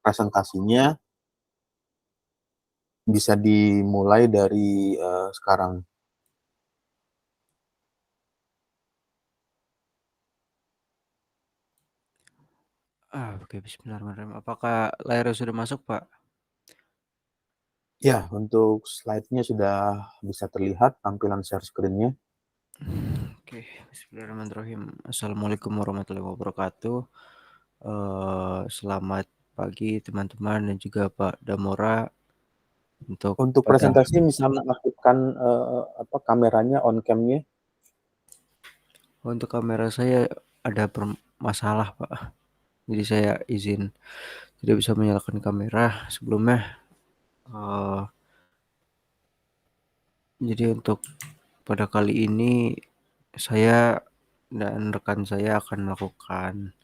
presentasinya bisa dimulai dari sekarang. Oke, bismillahirrahmanirrahim. Apakah layarnya sudah masuk, Pak? Ya, untuk slide-nya sudah bisa terlihat tampilan share screen-nya. Oke, bismillahirrahmanirrahim. Assalamualaikum warahmatullahi wabarakatuh. Selamat pagi teman-teman dan juga Pak Damora Untuk presentasi bisa mengaktifkan kameranya on cam-nya. untuk kamera saya ada masalah, Pak. Jadi saya izin tidak bisa menyalakan kamera sebelumnya. Eh, jadi untuk pada kali ini saya dan rekan saya akan melakukan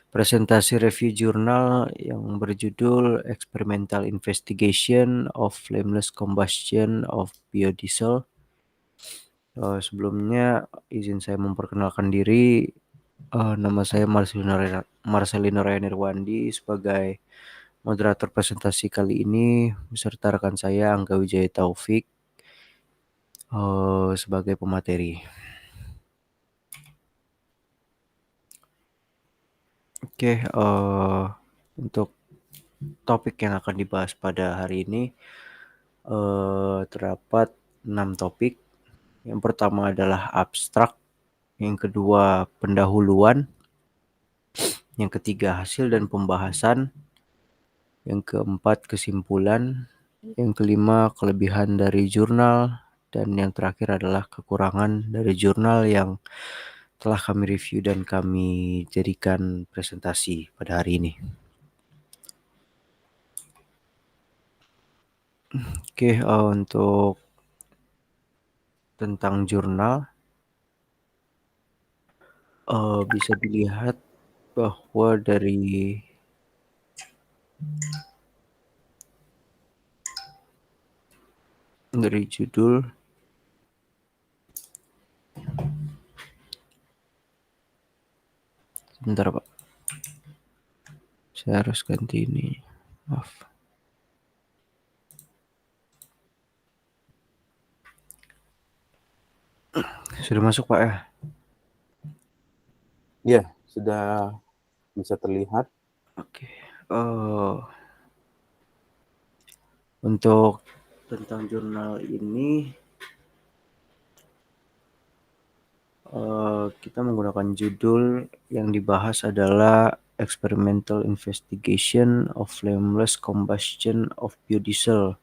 presentasi review jurnal yang berjudul Experimental Investigation of Flameless Combustion of Biodiesel. Sebelumnya izin saya memperkenalkan diri. Nama saya Marcelino Renirwandi sebagai moderator presentasi kali ini beserta rekan saya Angga Wijaya Taufik sebagai pemateri. Oke, untuk topik yang akan dibahas pada hari ini terdapat 6 topik. Yang pertama adalah abstrak, yang kedua pendahuluan, yang ketiga hasil dan pembahasan, yang keempat kesimpulan, yang kelima kelebihan dari jurnal, dan yang terakhir adalah kekurangan dari jurnal yang telah kami review dan kami jadikan presentasi pada hari ini. Oke, untuk tentang jurnal bisa dilihat bahwa dari judul sebentar Pak, saya harus ganti ini, maaf. Sudah masuk Pak ya? Ya, sudah bisa terlihat. Oke. Untuk tentang jurnal ini kita menggunakan judul yang dibahas adalah Experimental Investigation of Flameless Combustion of Biodiesel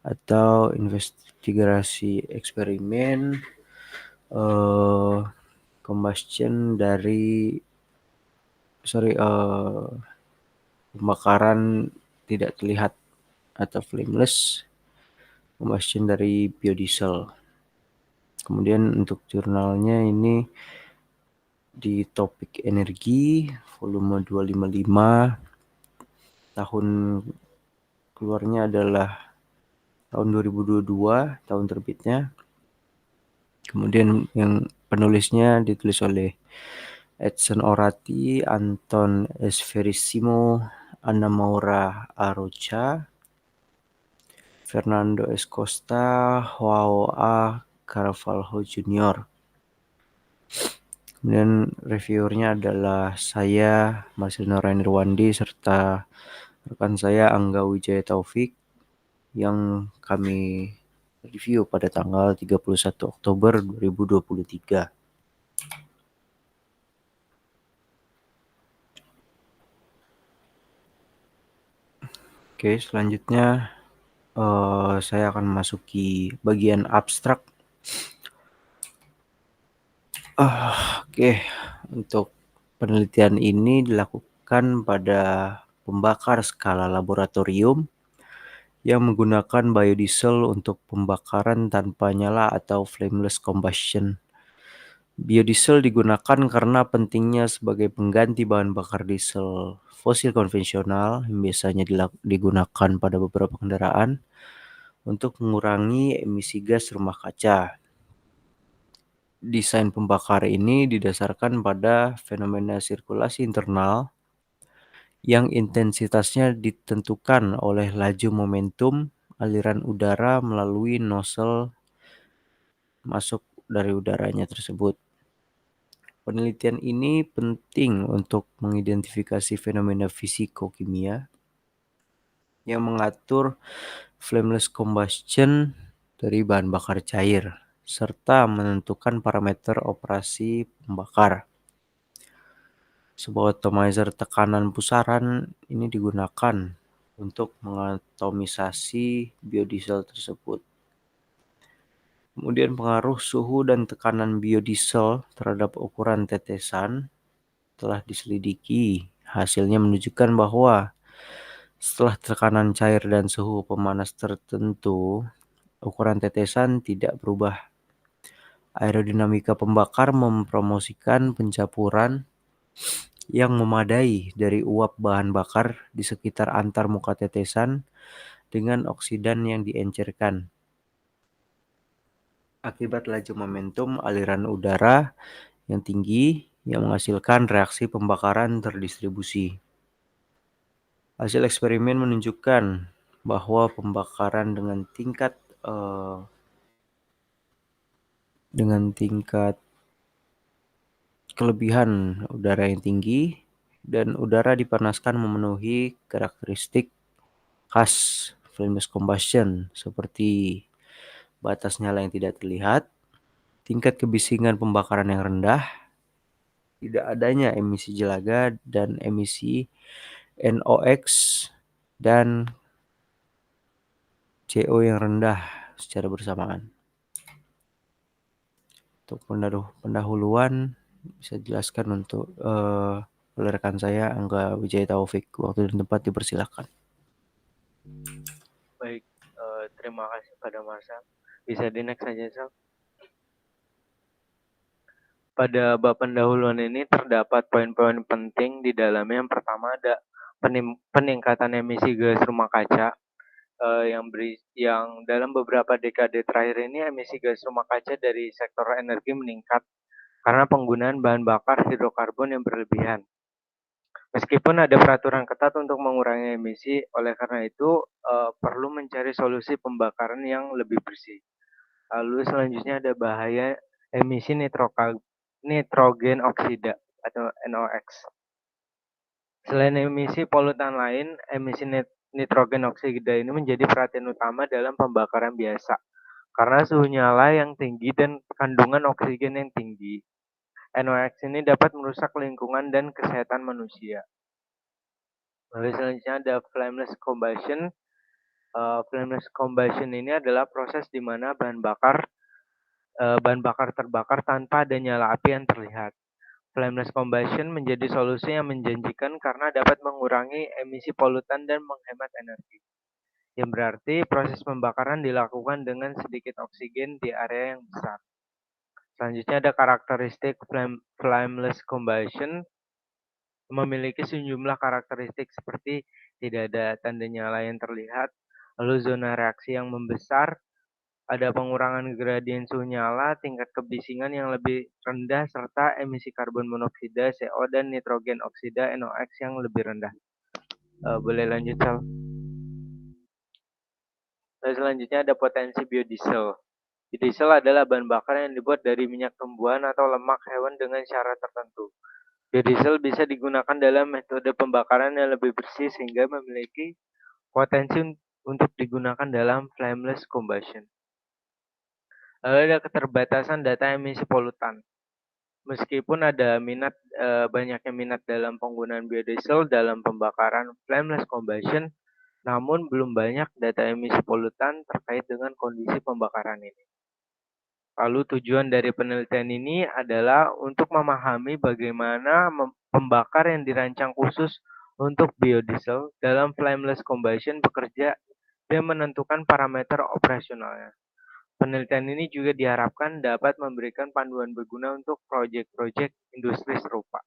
atau investigasi eksperimen combustion dari pembakaran tidak terlihat atau flameless combustion dari biodiesel. Kemudian untuk jurnalnya ini di topik energi volume 255, tahun keluarnya adalah tahun 2022, tahun terbitnya. Kemudian yang penulisnya ditulis oleh Edson Orati, Anton Esverissimo, Anna Maura Arocha, Fernando Escosta, Joao A. Carvalho Jr. Kemudian reviewernya adalah saya, Marcelino Renirwandi, serta rekan saya Angga Wijaya Taufik yang kami review pada tanggal 31 Oktober 2023. Oke, selanjutnya saya akan memasuki bagian abstrak. Oke, untuk penelitian ini dilakukan pada pembakar skala laboratorium yang menggunakan biodiesel untuk pembakaran tanpa nyala atau flameless combustion. Biodiesel digunakan karena pentingnya sebagai pengganti bahan bakar diesel fosil konvensional yang biasanya digunakan pada beberapa kendaraan untuk mengurangi emisi gas rumah kaca. Desain pembakar ini didasarkan pada fenomena sirkulasi internal yang intensitasnya ditentukan oleh laju momentum aliran udara melalui nozzle masuk dari udaranya tersebut. Penelitian ini penting untuk mengidentifikasi fenomena fisiko-kimia yang mengatur flameless combustion dari bahan bakar cair, serta menentukan parameter operasi pembakar. Sebuah atomizer tekanan pusaran ini digunakan untuk mengatomisasi biodiesel tersebut. Kemudian pengaruh suhu dan tekanan biodiesel terhadap ukuran tetesan telah diselidiki. Hasilnya menunjukkan bahwa setelah tekanan cair dan suhu pemanas tertentu, ukuran tetesan tidak berubah. Aerodinamika pembakar mempromosikan pencampuran yang memadai dari uap bahan bakar di sekitar antar muka tetesan dengan oksidan yang diencerkan. Akibat laju momentum aliran udara yang tinggi yang menghasilkan reaksi pembakaran terdistribusi. Hasil eksperimen menunjukkan bahwa pembakaran dengan tingkat kelebihan udara yang tinggi dan udara dipanaskan memenuhi karakteristik khas flameless combustion seperti batas nyala yang tidak terlihat, tingkat kebisingan pembakaran yang rendah, tidak adanya emisi jelaga dan emisi NOx dan CO yang rendah secara bersamaan. Untuk pendahuluan bisa dijelaskan untuk oleh rekan saya Angga Wijaya Taufik. Waktu dan tempat dipersilakan. Baik, terima kasih pada Marcel. Bisa di next saja, Sal. Pada bab pendahuluan ini terdapat poin-poin penting di dalamnya. Yang pertama ada peningkatan emisi gas rumah kaca yang dalam beberapa dekade terakhir ini emisi gas rumah kaca dari sektor energi meningkat karena penggunaan bahan bakar hidrokarbon yang berlebihan. Meskipun ada peraturan ketat untuk mengurangi emisi, oleh karena itu perlu mencari solusi pembakaran yang lebih bersih. Lalu selanjutnya ada bahaya emisi nitrogen oksida atau NOx. Selain emisi polutan lain, emisi nitrogen oksida ini menjadi perhatian utama dalam pembakaran biasa karena suhu nyala yang tinggi dan kandungan oksigen yang tinggi. NOx ini dapat merusak lingkungan dan kesehatan manusia. Lalu selanjutnya ada flameless combustion. Flameless combustion ini adalah proses di mana bahan bakar terbakar tanpa ada nyala api yang terlihat. Flameless combustion menjadi solusi yang menjanjikan karena dapat mengurangi emisi polutan dan menghemat energi. Yang berarti proses pembakaran dilakukan dengan sedikit oksigen di area yang besar. Selanjutnya ada karakteristik flameless combustion memiliki sejumlah karakteristik seperti tidak ada tanda nyala yang terlihat, lalu zona reaksi yang membesar, ada pengurangan gradien suhu nyala, tingkat kebisingan yang lebih rendah, serta emisi karbon monoksida, CO, dan nitrogen oksida, NOx yang lebih rendah. Boleh lanjut, Sal? Lalu selanjutnya ada potensi biodiesel. Biodiesel adalah bahan bakar yang dibuat dari minyak tumbuhan atau lemak hewan dengan syarat tertentu. Biodiesel bisa digunakan dalam metode pembakaran yang lebih bersih sehingga memiliki potensi untuk digunakan dalam flameless combustion. Lalu ada keterbatasan data emisi polutan. Meskipun ada banyaknya minat dalam penggunaan biodiesel dalam pembakaran flameless combustion, namun belum banyak data emisi polutan terkait dengan kondisi pembakaran ini. Lalu tujuan dari penelitian ini adalah untuk memahami bagaimana pembakar yang dirancang khusus untuk biodiesel dalam flameless combustion bekerja dan menentukan parameter operasionalnya. Penelitian ini juga diharapkan dapat memberikan panduan berguna untuk proyek-proyek industri serupa.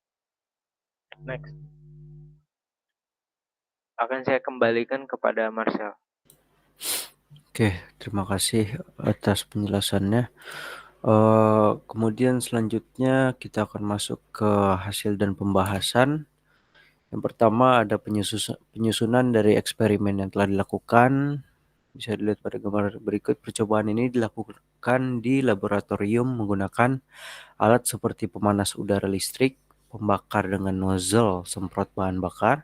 Next. Akan saya kembalikan kepada Marcel. Oke, terima kasih atas penjelasannya. Kemudian selanjutnya kita akan masuk ke hasil dan pembahasan Yang pertama ada penyusunan dari eksperimen yang telah dilakukan. Bisa dilihat pada gambar berikut. Percobaan ini dilakukan di laboratorium menggunakan alat seperti pemanas udara listrik, pembakar dengan nozzle semprot bahan bakar,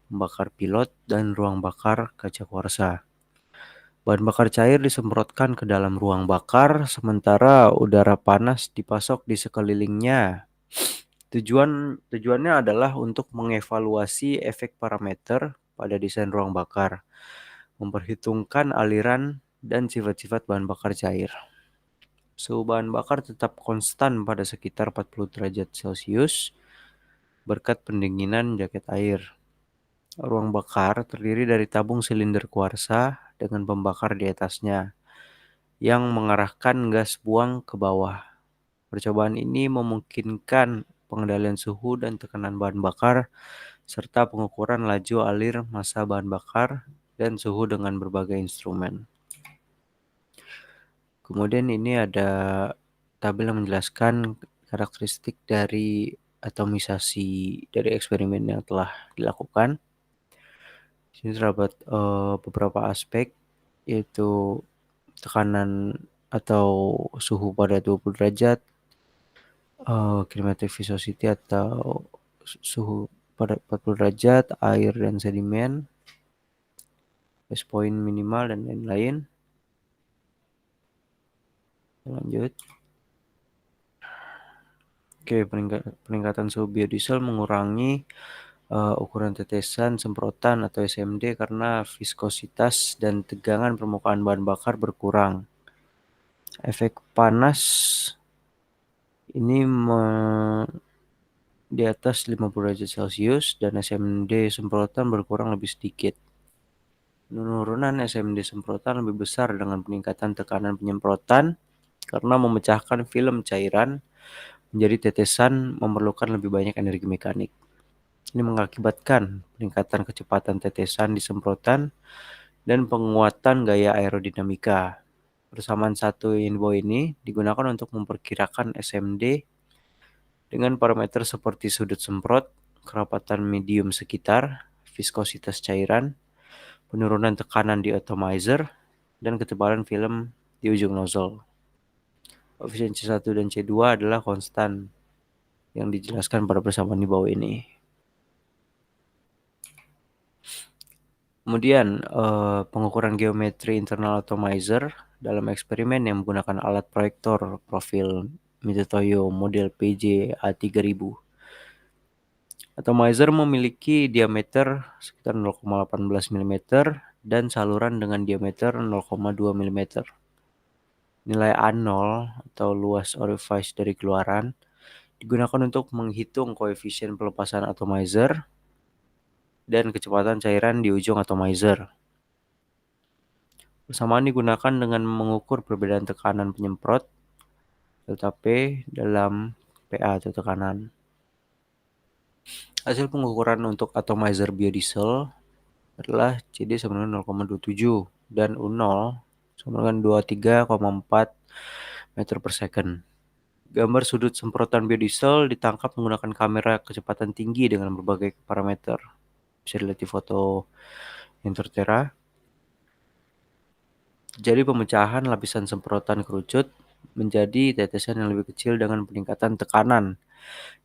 pembakar pilot, dan ruang bakar kaca kuarsa. Bahan bakar cair disemprotkan ke dalam ruang bakar, sementara udara panas dipasok di sekelilingnya. Tujuannya adalah untuk mengevaluasi efek parameter pada desain ruang bakar, memperhitungkan aliran dan sifat-sifat bahan bakar cair. Suhu bahan bakar tetap konstan pada sekitar 40 derajat Celcius berkat pendinginan jaket air. Ruang bakar terdiri dari tabung silinder kuarsa dengan pembakar di atasnya yang mengarahkan gas buang ke bawah. Percobaan ini memungkinkan pengendalian suhu dan tekanan bahan bakar, serta pengukuran laju alir massa bahan bakar dan suhu dengan berbagai instrumen. Kemudian ini ada tabel yang menjelaskan karakteristik dari atomisasi dari eksperimen yang telah dilakukan. Di sini terdapat beberapa aspek, yaitu tekanan atau suhu pada 20 derajat, kinematic viscosity atau suhu pada 40 derajat, air dan sedimen, base point minimal dan lain-lain. Lanjut. Oke, peningkatan suhu biodiesel mengurangi ukuran tetesan semprotan atau SMD karena viskositas dan tegangan permukaan bahan bakar berkurang. Efek panas ini di atas 50 derajat Celcius dan SMD semprotan berkurang lebih sedikit. Penurunan SMD semprotan lebih besar dengan peningkatan tekanan penyemprotan karena memecahkan film cairan menjadi tetesan memerlukan lebih banyak energi mekanik. Ini mengakibatkan peningkatan kecepatan tetesan di semprotan dan penguatan gaya aerodinamika. Persamaan satu yang di bawah ini digunakan untuk memperkirakan SMD dengan parameter seperti sudut semprot, kerapatan medium sekitar, viskositas cairan, penurunan tekanan di atomizer, dan ketebalan film di ujung nozzle. Koefisien C1 dan C2 adalah konstan yang dijelaskan pada persamaan di bawah ini. Kemudian pengukuran geometri internal atomizer dalam eksperimen yang menggunakan alat proyektor profil Mitutoyo model PJ A3000. Atomizer memiliki diameter sekitar 0,18 mm dan saluran dengan diameter 0,2 mm. Nilai A0 atau luas orifice dari keluaran digunakan untuk menghitung koefisien pelepasan atomizer dan kecepatan cairan di ujung atomizer. Persamaan digunakan dengan mengukur perbedaan tekanan penyemprot delta P dalam PA atau tekanan. Hasil pengukuran untuk atomizer biodiesel adalah CD sama dengan 0,27 dan U0 sama dengan 23,4 meter per second. Gambar sudut semprotan biodiesel ditangkap menggunakan kamera kecepatan tinggi dengan berbagai parameter. Bisa dilihat di foto yang tertera. Jadi pemecahan lapisan semprotan kerucut menjadi tetesan yang lebih kecil dengan peningkatan tekanan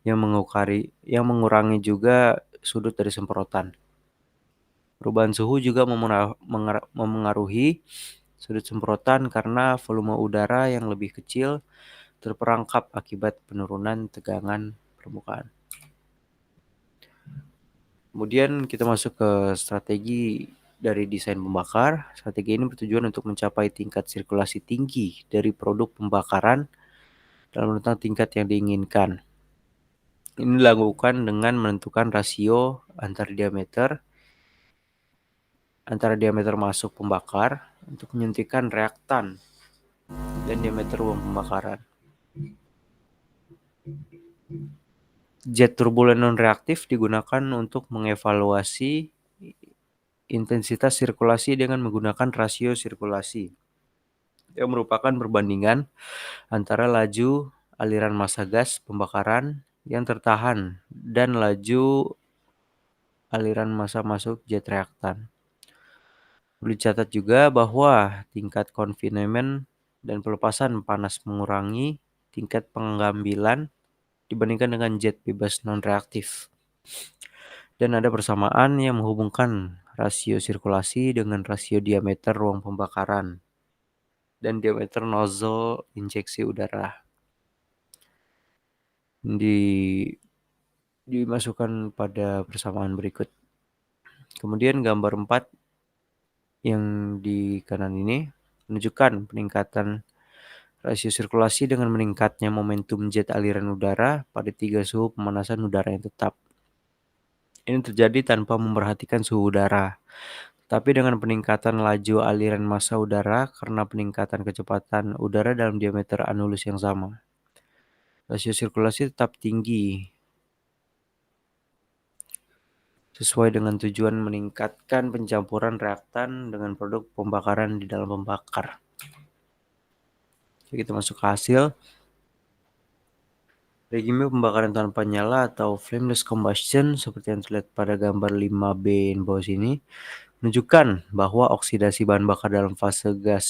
yang mengurangi juga sudut dari semprotan. Perubahan suhu juga memengaruhi sudut semprotan karena volume udara yang lebih kecil terperangkap akibat penurunan tegangan permukaan. Kemudian kita masuk ke strategi dari desain pembakar. Strategi ini bertujuan untuk mencapai tingkat sirkulasi tinggi dari produk pembakaran dalam rentang tingkat yang diinginkan. Ini dilakukan dengan menentukan rasio antara diameter masuk pembakar untuk menyuntikkan reaktan dan diameter ruang pembakaran. Jet turbulen non-reaktif digunakan untuk mengevaluasi intensitas sirkulasi dengan menggunakan rasio sirkulasi yang merupakan perbandingan antara laju aliran massa gas pembakaran yang tertahan dan laju aliran massa masuk jet reaktan. Perlu dicatat juga bahwa tingkat confinement dan pelepasan panas mengurangi tingkat pengambilan dibandingkan dengan jet bebas non-reaktif. Dan ada persamaan yang menghubungkan rasio sirkulasi dengan rasio diameter ruang pembakaran dan diameter nozzle injeksi udara. Dimasukkan pada persamaan berikut. Kemudian gambar 4 yang di kanan ini menunjukkan peningkatan rasio sirkulasi dengan meningkatnya momentum jet aliran udara pada 3 suhu pemanasan udara yang tetap. Ini terjadi tanpa memperhatikan suhu udara, tapi dengan peningkatan laju aliran massa udara karena peningkatan kecepatan udara dalam diameter anulus yang sama. Rasio sirkulasi tetap tinggi sesuai dengan tujuan meningkatkan pencampuran reaktan dengan produk pembakaran di dalam pembakar. Jadi kita masuk ke hasil. Regime pembakaran tanpa nyala atau flameless combustion seperti yang terlihat pada gambar 5B di bawah sini menunjukkan bahwa oksidasi bahan bakar dalam fase gas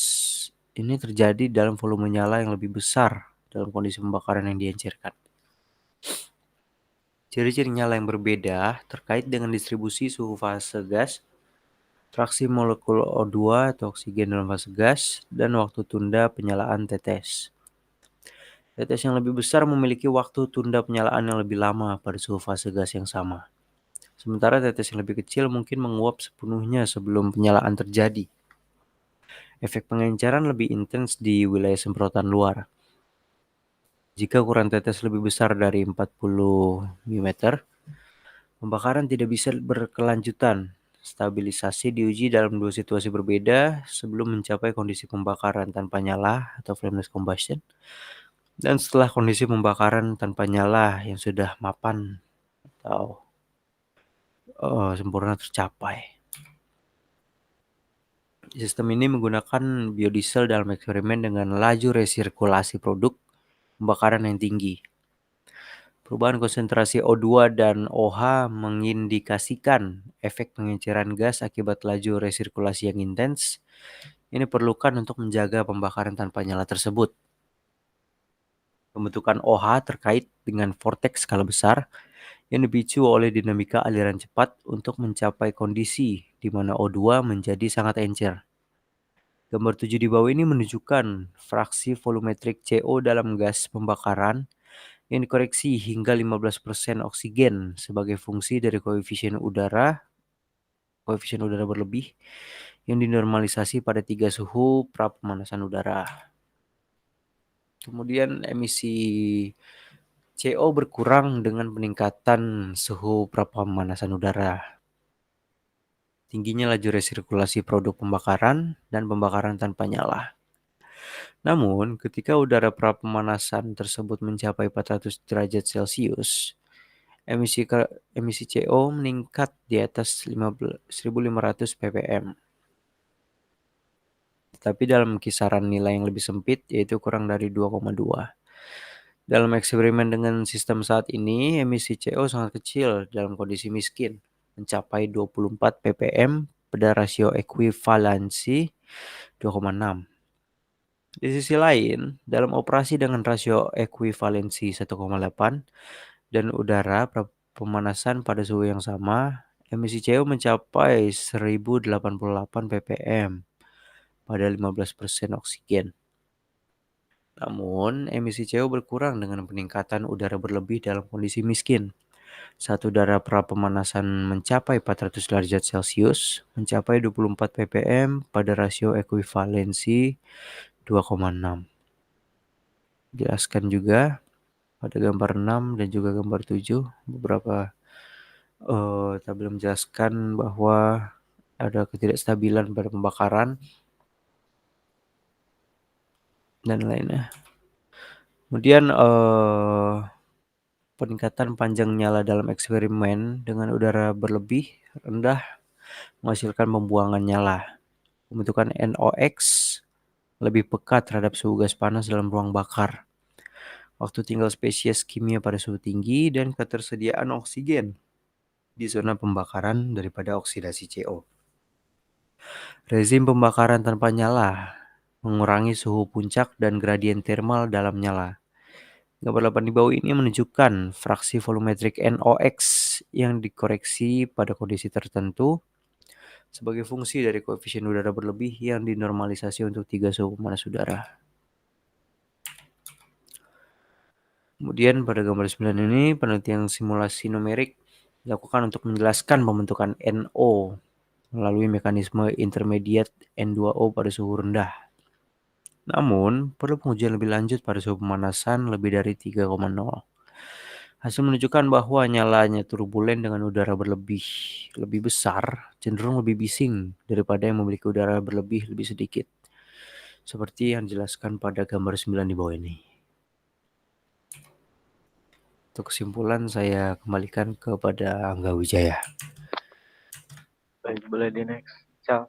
ini terjadi dalam volume nyala yang lebih besar dalam kondisi pembakaran yang diencerkan. Ciri-ciri nyala yang berbeda terkait dengan distribusi suhu fase gas, fraksi molekul O2 atau oksigen dalam fase gas, dan waktu tunda penyalaan tetes. Tetes yang lebih besar memiliki waktu tunda penyalaan yang lebih lama pada suhu fase gas yang sama. Sementara tetes yang lebih kecil mungkin menguap sepenuhnya sebelum penyalaan terjadi. Efek pengenceran lebih intens di wilayah semprotan luar. Jika ukuran tetes lebih besar dari 40 mm, pembakaran tidak bisa berkelanjutan. Stabilisasi diuji dalam dua situasi berbeda sebelum mencapai kondisi pembakaran tanpa nyala atau flameless combustion dan setelah kondisi pembakaran tanpa nyala yang sudah mapan atau sempurna tercapai. Sistem ini menggunakan biodiesel dalam eksperimen dengan laju resirkulasi produk pembakaran yang tinggi. Perubahan konsentrasi O2 dan OH mengindikasikan efek pengenceran gas akibat laju resirkulasi yang intens. Ini diperlukan untuk menjaga pembakaran tanpa nyala tersebut. Pembentukan OH terkait dengan vortex skala besar yang dipicu oleh dinamika aliran cepat untuk mencapai kondisi di mana O2 menjadi sangat encer. Gambar 7 di bawah ini menunjukkan fraksi volumetrik CO dalam gas pembakaran yang dikoreksi hingga 15% oksigen sebagai fungsi dari koefisien udara berlebih yang dinormalisasi pada 3 suhu prapemanasan udara. Kemudian emisi CO berkurang dengan peningkatan suhu prapemanasan udara. Tingginya laju resirkulasi produk pembakaran dan pembakaran tanpa nyala. Namun, ketika udara prapemanasan tersebut mencapai 400 derajat Celcius, emisi CO meningkat di atas 1500 ppm. Tetapi dalam kisaran nilai yang lebih sempit, yaitu kurang dari 2,2. Dalam eksperimen dengan sistem saat ini, emisi CO sangat kecil dalam kondisi miskin, mencapai 24 ppm pada rasio ekuivalensi 2,6. Di sisi lain, dalam operasi dengan rasio ekuivalensi 1,8 dan udara pemanasan pada suhu yang sama, emisi CO mencapai 1088 ppm pada 15% oksigen. Namun, emisi CO berkurang dengan peningkatan udara berlebih dalam kondisi miskin. Saat udara prapemanasan mencapai 400 derajat Celcius, mencapai 24 ppm pada rasio ekuivalensi 2,6. Jelaskan juga pada gambar 6 dan juga gambar 7 beberapa tabel menjelaskan bahwa ada ketidakstabilan pada pembakaran dan lainnya. Kemudian peningkatan panjang nyala dalam eksperimen dengan udara berlebih rendah menghasilkan pembuangan nyala. Pembentukan NOx lebih peka terhadap suhu gas panas dalam ruang bakar. Waktu tinggal spesies kimia pada suhu tinggi dan ketersediaan oksigen di zona pembakaran daripada oksidasi CO. Rezim pembakaran tanpa nyala mengurangi suhu puncak dan gradien thermal dalam nyala. Gambar 8 di bawah ini menunjukkan fraksi volumetrik NOx yang dikoreksi pada kondisi tertentu sebagai fungsi dari koefisien udara berlebih yang dinormalisasi untuk 3 suhu pemanas udara. Kemudian pada gambar 9 ini penelitian simulasi numerik dilakukan untuk menjelaskan pembentukan NO melalui mekanisme intermediate N2O pada suhu rendah. Namun, perlu pengujian lebih lanjut pada suhu pemanasan lebih dari 3,0. Hasil menunjukkan bahwa nyalanya turbulen dengan udara lebih besar, cenderung lebih bising daripada yang memiliki udara lebih sedikit. Seperti yang dijelaskan pada gambar 9 di bawah ini. Untuk kesimpulan saya kembalikan kepada Angga Wijaya. Baik, boleh di next. Cal.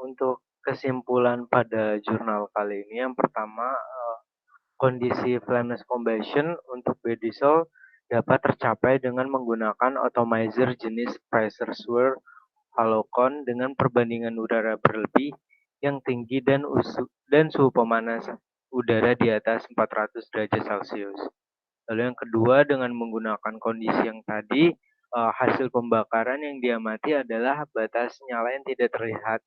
Untuk kesimpulan pada jurnal kali ini, yang pertama, kondisi flameless combustion untuk biodiesel dapat tercapai dengan menggunakan atomizer jenis pressure swirl halocon dengan perbandingan udara berlebih yang tinggi dan suhu pemanas udara di atas 400 derajat Celcius. Lalu yang kedua, dengan menggunakan kondisi yang tadi, hasil pembakaran yang diamati adalah batas nyala yang tidak terlihat,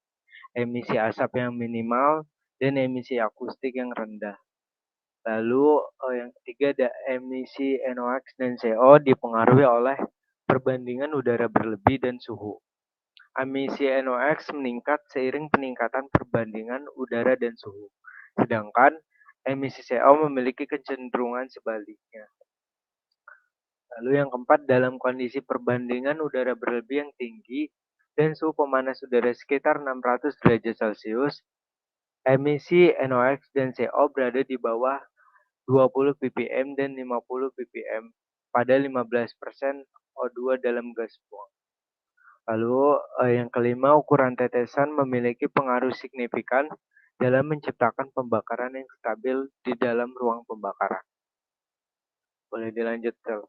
emisi asap yang minimal, dan emisi akustik yang rendah. Lalu yang ketiga ada emisi NOx dan CO dipengaruhi oleh perbandingan udara berlebih dan suhu. Emisi NOx meningkat seiring peningkatan perbandingan udara dan suhu, sedangkan emisi CO memiliki kecenderungan sebaliknya. Lalu yang keempat, dalam kondisi perbandingan udara berlebih yang tinggi dan suhu pemanas udara sekitar 600 derajat Celcius, emisi NOx dan CO berada di bawah 20 ppm dan 50 ppm pada 15% O2 dalam gas buang. Lalu yang kelima, ukuran tetesan memiliki pengaruh signifikan dalam menciptakan pembakaran yang stabil di dalam ruang pembakaran. Boleh dilanjut, Tel.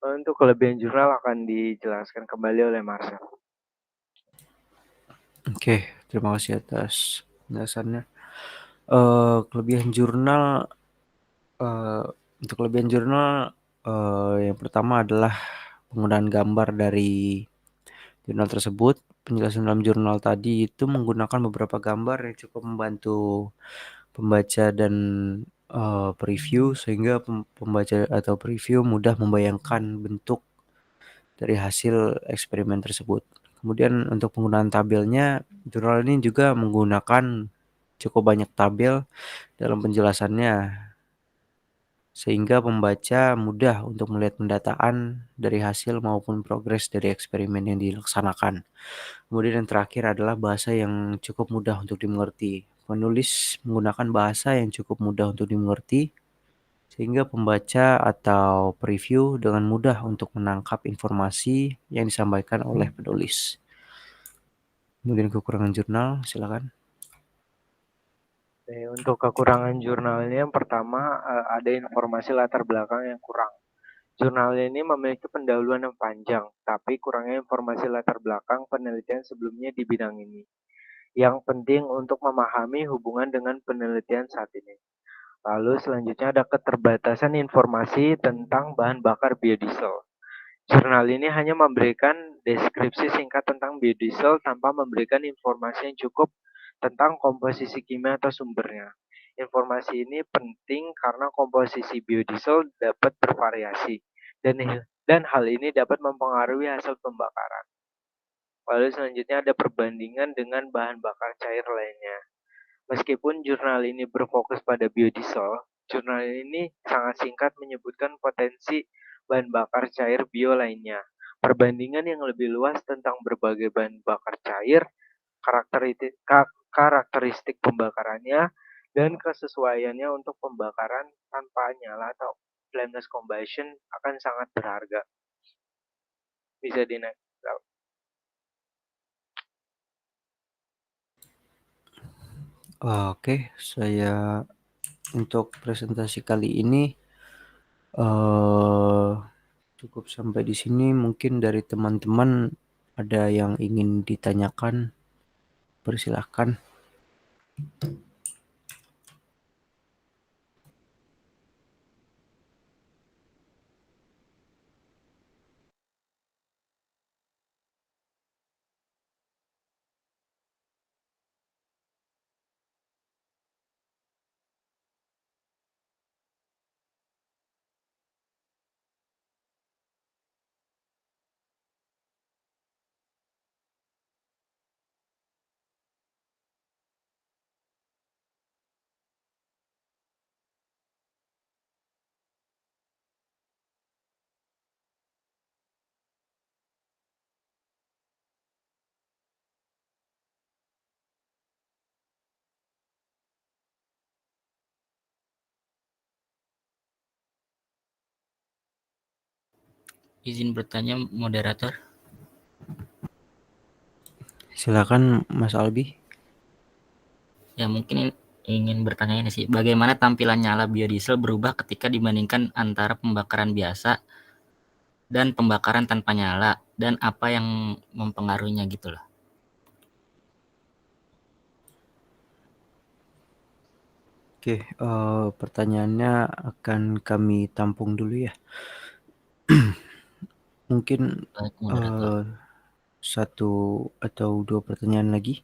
Untuk kelebihan jurnal akan dijelaskan kembali oleh Marcel. Oke, terima kasih atas penjelasannya. Kelebihan jurnal untuk kelebihan jurnal yang pertama adalah penggunaan gambar dari jurnal tersebut. Penjelasan dalam jurnal tadi itu menggunakan beberapa gambar yang cukup membantu pembaca dan preview sehingga pembaca atau preview mudah membayangkan bentuk dari hasil eksperimen tersebut. Kemudian untuk penggunaan tabelnya, jurnal ini juga menggunakan cukup banyak tabel dalam penjelasannya sehingga pembaca mudah untuk melihat pendataan dari hasil maupun progres dari eksperimen yang dilaksanakan. Kemudian yang terakhir adalah bahasa yang cukup mudah untuk dimengerti. Penulis menggunakan bahasa yang cukup mudah untuk dimengerti sehingga pembaca atau preview dengan mudah untuk menangkap informasi yang disampaikan oleh penulis. Kemudian kekurangan jurnal, silakan. Untuk kekurangan jurnalnya, yang pertama ada informasi latar belakang yang kurang. Jurnal ini memiliki pendahuluan yang panjang, tapi kurangnya informasi latar belakang penelitian sebelumnya di bidang ini, yang penting untuk memahami hubungan dengan penelitian saat ini. Lalu selanjutnya ada keterbatasan informasi tentang bahan bakar biodiesel. Jurnal ini hanya memberikan deskripsi singkat tentang biodiesel tanpa memberikan informasi yang cukup tentang komposisi kimia atau sumbernya. Informasi ini penting karena komposisi biodiesel dapat bervariasi dan hal ini dapat mempengaruhi hasil pembakaran. Lalu selanjutnya ada perbandingan dengan bahan bakar cair lainnya. Meskipun jurnal ini berfokus pada biodiesel, jurnal ini sangat singkat menyebutkan potensi bahan bakar cair bio lainnya. Perbandingan yang lebih luas tentang berbagai bahan bakar cair, karakteristik pembakarannya, dan kesesuaiannya untuk pembakaran tanpa nyala atau flameless combustion akan sangat berharga. Bisa di next. Oke, saya untuk presentasi kali ini eh cukup sampai di sini. Mungkin dari teman-teman ada yang ingin ditanyakan, persilahkan. Izin bertanya, moderator. Silakan Mas Albi. Ya, mungkin ingin bertanya ini sih, bagaimana tampilan nyala biodiesel berubah ketika dibandingkan antara pembakaran biasa dan pembakaran tanpa nyala, dan apa yang mempengaruhinya gitu loh. Oke, pertanyaannya akan kami tampung dulu ya. Mungkin Baik, moderator. satu atau dua pertanyaan lagi.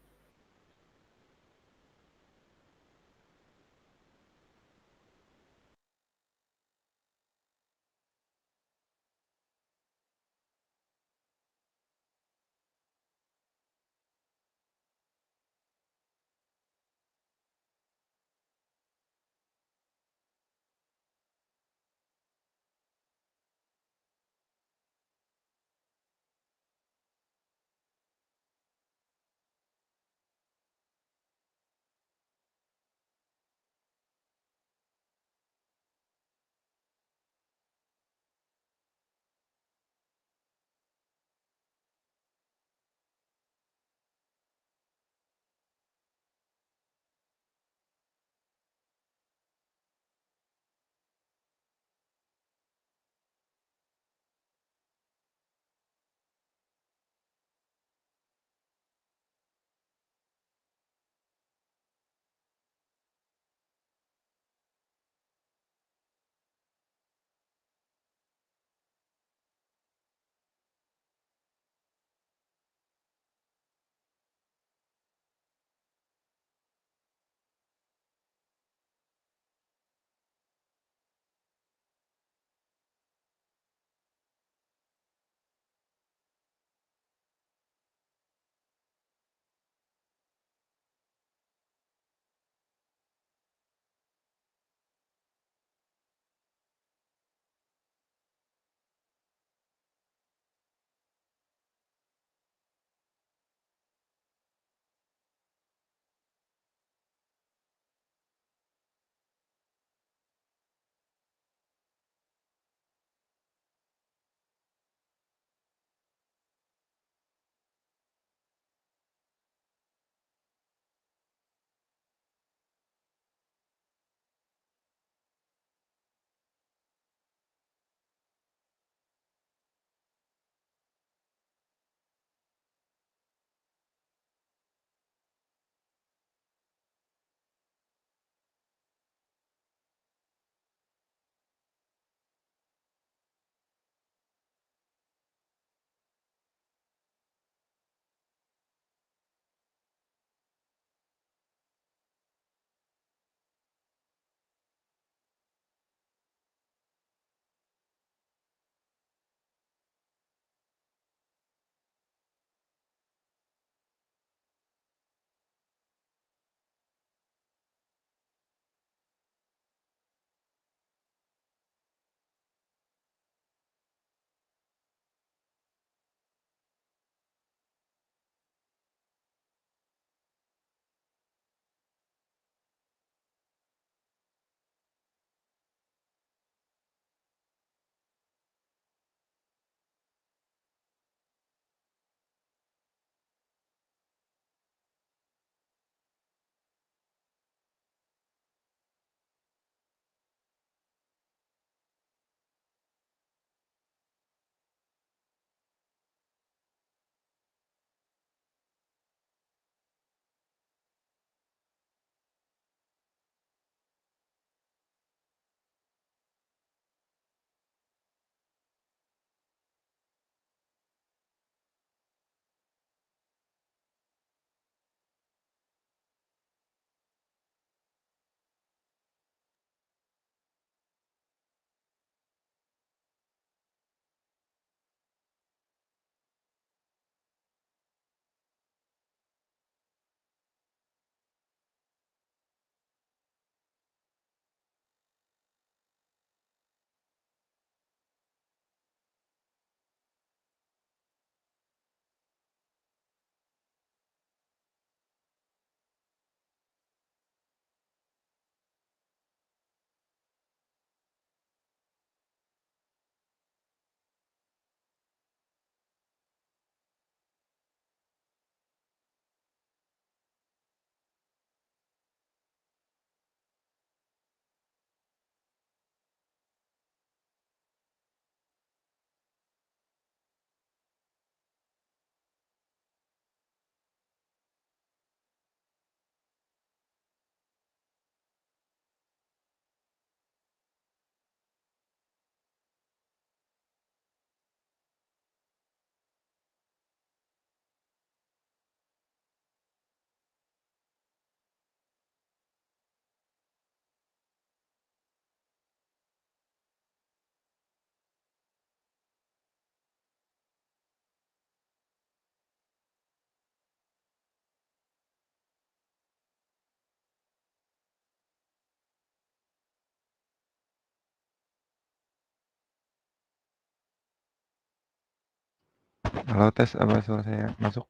Halo, tes, apa suara saya masuk?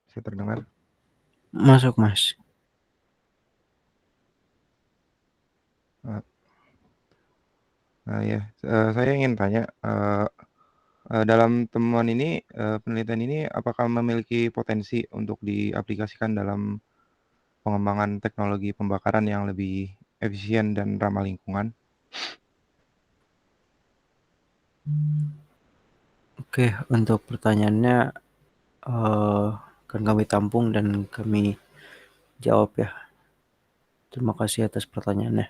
Saya terdengar? Masuk, Mas. Ya, saya ingin tanya, dalam temuan ini, penelitian ini apakah memiliki potensi untuk diaplikasikan dalam pengembangan teknologi pembakaran yang lebih efisien dan ramah lingkungan? Oke, untuk pertanyaannya akan kami tampung dan kami jawab ya. Terima kasih atas pertanyaannya.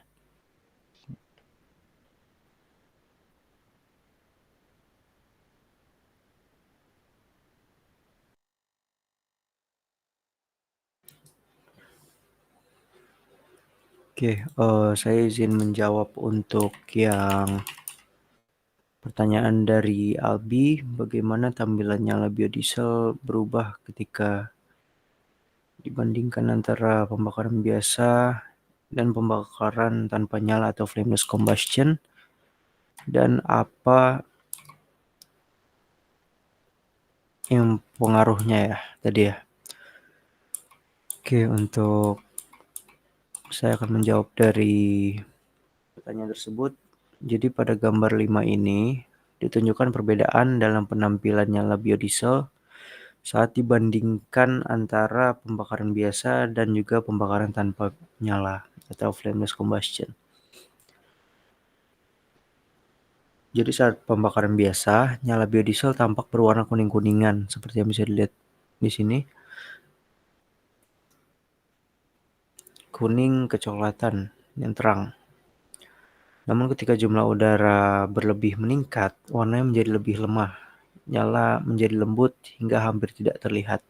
Oke, saya izin menjawab untuk yang pertanyaan dari Albi, bagaimana tampilan nyala biodiesel berubah ketika dibandingkan antara pembakaran biasa dan pembakaran tanpa nyala atau flameless combustion, dan apa yang pengaruhnya ya tadi ya. Oke, untuk saya akan menjawab dari pertanyaan tersebut. Jadi pada gambar 5 ini ditunjukkan perbedaan dalam penampilan nyala biodiesel saat dibandingkan antara pembakaran biasa dan juga pembakaran tanpa nyala atau flameless combustion. Jadi saat pembakaran biasa, nyala biodiesel tampak berwarna kuning-kuningan seperti yang bisa dilihat di sini. Kuning kecoklatan yang terang. Namun ketika jumlah udara berlebih meningkat, warnanya menjadi lebih lemah. Nyala menjadi lembut hingga hampir tidak terlihat.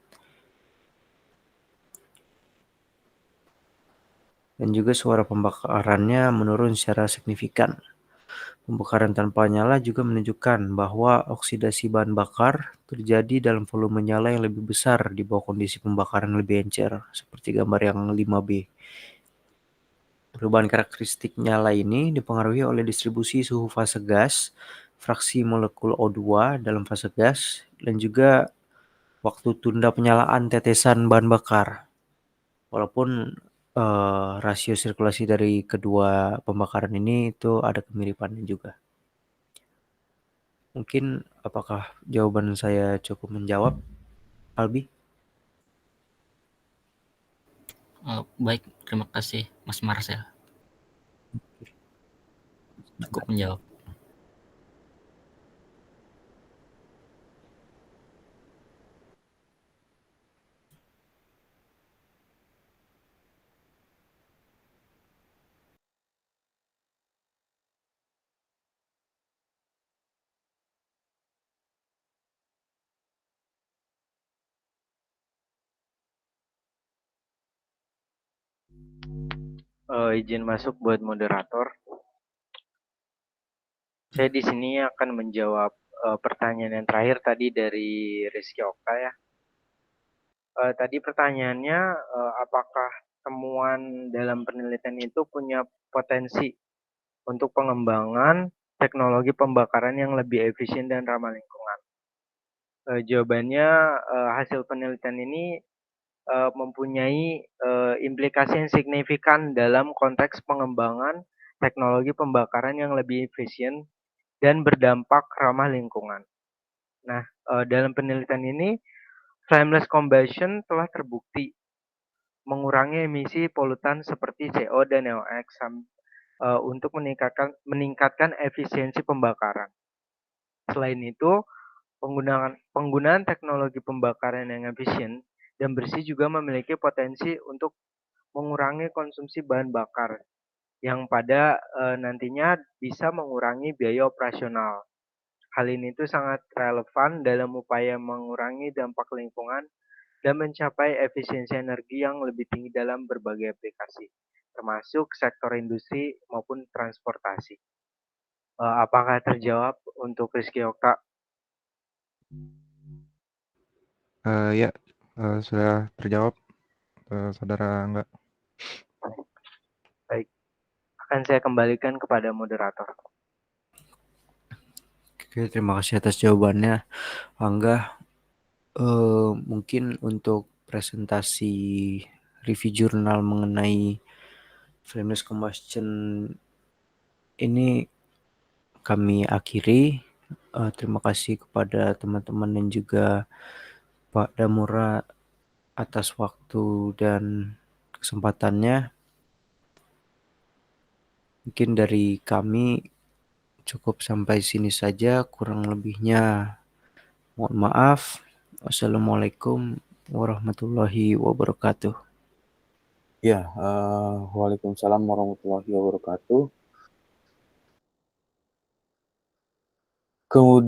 Dan juga suara pembakarannya menurun secara signifikan. Pembakaran tanpa nyala juga menunjukkan bahwa oksidasi bahan bakar terjadi dalam volume nyala yang lebih besar di bawah kondisi pembakaran lebih encer, seperti gambar yang 5B. Perubahan karakteristik nyala ini dipengaruhi oleh distribusi suhu fase gas, fraksi molekul O2 dalam fase gas, dan juga waktu tunda penyalaan tetesan bahan bakar. Walaupun rasio sirkulasi dari kedua pembakaran ini itu ada kemiripannya juga. Mungkin apakah jawaban saya cukup menjawab, Albi? Baik, terima kasih Mas Marcel. Cukup menjawab. Izin masuk buat moderator. Saya di sini akan menjawab pertanyaan yang terakhir tadi dari Rizky Okta ya. Tadi pertanyaannya apakah temuan dalam penelitian itu punya potensi untuk pengembangan teknologi pembakaran yang lebih efisien dan ramah lingkungan? Jawabannya hasil penelitian ini mempunyai implikasi yang signifikan dalam konteks pengembangan teknologi pembakaran yang lebih efisien dan berdampak ramah lingkungan. Nah, dalam penelitian ini, flameless combustion telah terbukti mengurangi emisi polutan seperti CO dan NOx untuk meningkatkan efisiensi pembakaran. Selain itu, penggunaan teknologi pembakaran yang efisien dan bersih juga memiliki potensi untuk mengurangi konsumsi bahan bakar yang pada nantinya bisa mengurangi biaya operasional. Hal ini itu sangat relevan dalam upaya mengurangi dampak lingkungan dan mencapai efisiensi energi yang lebih tinggi dalam berbagai aplikasi, termasuk sektor industri maupun transportasi. Apakah terjawab untuk Rizky Okta? Ya, sudah terjawab, Saudara Angga. Baik, akan saya kembalikan kepada moderator. Oke, terima kasih atas jawabannya, Angga. Mungkin untuk presentasi review jurnal mengenai flameless combustion ini kami akhiri. Terima kasih kepada teman-teman dan juga Pak Damura atas waktu dan kesempatannya. Mungkin dari kami cukup sampai sini saja, kurang lebihnya mohon maaf. Wassalamualaikum warahmatullahi wabarakatuh. Ya, waalaikumsalam warahmatullahi wabarakatuh. Kemudian